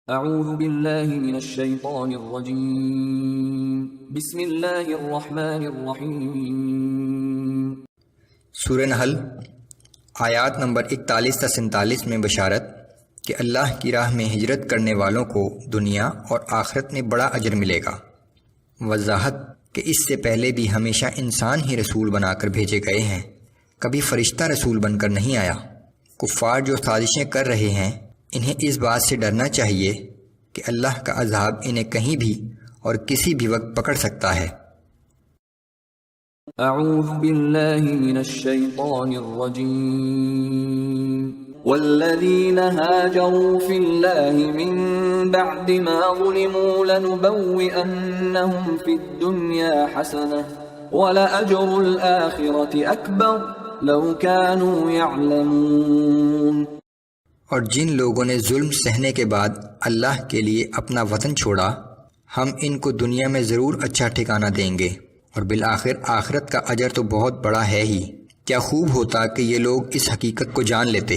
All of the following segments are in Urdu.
اعوذ باللہ من الشیطان الرجیم بسم اللہ الرحمن الرحیم۔ سورہ نحل آیات نمبر 41 تا 47 میں بشارت کہ اللہ کی راہ میں ہجرت کرنے والوں کو دنیا اور آخرت میں بڑا اجر ملے گا۔ وضاحت کہ اس سے پہلے بھی ہمیشہ انسان ہی رسول بنا کر بھیجے گئے ہیں، کبھی فرشتہ رسول بن کر نہیں آیا۔ کفار جو سازشیں کر رہے ہیں انہیں اس بات سے ڈرنا چاہیے کہ اللہ کا عذاب انہیں کہیں بھی اور کسی بھی وقت پکڑ سکتا ہے۔ اعوذ باللہ من الشیطان الرجیم۔ والذین هاجروا فی اللہ من بعد ما ظلموا لنبوئنہم فی الدنیا حسنہ ولأجر الآخرة اکبر لو كانوا يعلمون۔ اور جن لوگوں نے ظلم سہنے کے بعد اللہ کے لیے اپنا وطن چھوڑا، ہم ان کو دنیا میں ضرور اچھا ٹھکانہ دیں گے اور بالآخر آخرت کا اجر تو بہت بڑا ہے ہی۔ کیا خوب ہوتا کہ یہ لوگ اس حقیقت کو جان لیتے۔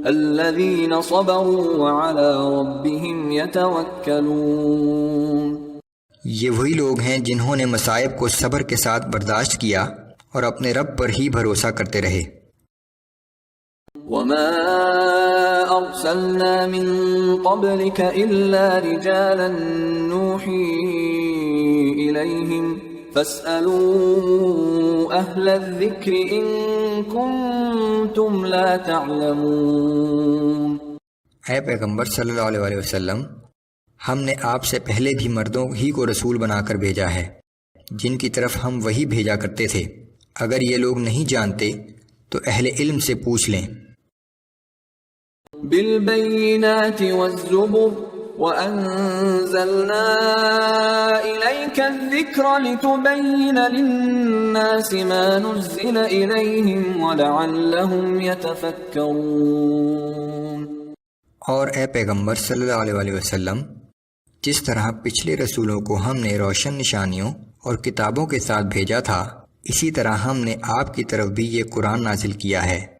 الذین صبروا وعلی ربهم یتوکلون۔ یہ وہی لوگ ہیں جنہوں نے مصائب کو صبر کے ساتھ برداشت کیا اور اپنے رب پر ہی بھروسہ کرتے رہے۔ وما ارسلنا من قبلك الا رجالا نوحی الیہم فاسألوا اہل الذکر ان کنتم لا تعلمون۔ اے پیغمبر صلی اللہ علیہ وسلم، ہم نے آپ سے پہلے بھی مردوں ہی کو رسول بنا کر بھیجا ہے جن کی طرف ہم وہی بھیجا کرتے تھے۔ اگر یہ لوگ نہیں جانتے تو اہل علم سے پوچھ لیں۔ بالبینات والزبر وانزلنا الیک الذکر لتبین للناس ما نزل الیہم ولعلہم یتفکرون۔ اور اے پیغمبر صلی اللہ علیہ وسلم، جس طرح پچھلے رسولوں کو ہم نے روشن نشانیوں اور کتابوں کے ساتھ بھیجا تھا، اسی طرح ہم نے آپ کی طرف بھی یہ قرآن نازل کیا ہے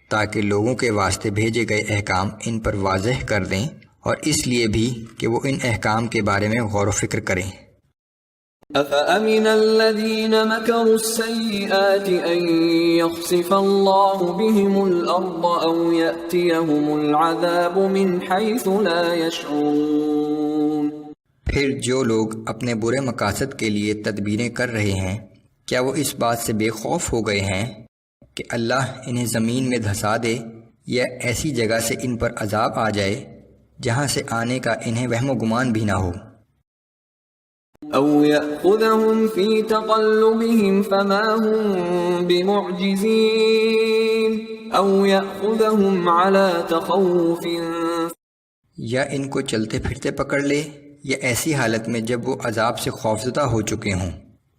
تاکہ لوگوں کے واسطے بھیجے گئے احکام ان پر واضح کر دیں، اور اس لیے بھی کہ وہ ان احکام کے بارے میں غور و فکر کریں۔ أَفَأَمِنَ الَّذِينَ مَكَرُوا السَّيِّئَاتِ أَن يَخْسِفَ اللَّهُ بِهِمُ الْأَرْضَ أَوْ يَأْتِيَهُمُ الْعَذَابُ مِنْ حَيْثُ لَا يَشْعُرُونَ۔ پھر جو لوگ اپنے برے مقاصد کے لیے تدبیریں کر رہے ہیں، کیا وہ اس بات سے بے خوف ہو گئے ہیں کہ اللہ انہیں زمین میں دھسا دے یا ایسی جگہ سے ان پر عذاب آ جائے جہاں سے آنے کا انہیں وہم و گمان بھی نہ ہو۔ أَوْ يَأْخُذَهُمْ فِي تَقَلُّبِهِمْ فَمَا هُمْ بِمُعْجِزِينَ أَوْ يَأْخُذَهُمْ عَلَى تَخَوُّفٍ، یا ان کو چلتے پھرتے پکڑ لے یا ایسی حالت میں جب وہ عذاب سے خوفزدہ ہو چکے ہوں،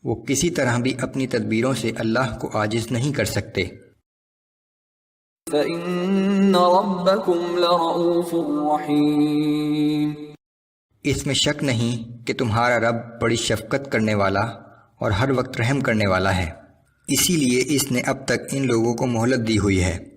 وہ کسی طرح بھی اپنی تدبیروں سے اللہ کو عاجز نہیں کر سکتے۔ فَإِنَّ رَبَّكُمْ لَرَءُوفٌ رَحِيمٌ۔ اس میں شک نہیں کہ تمہارا رب بڑی شفقت کرنے والا اور ہر وقت رحم کرنے والا ہے، اسی لیے اس نے اب تک ان لوگوں کو مہلت دی ہوئی ہے۔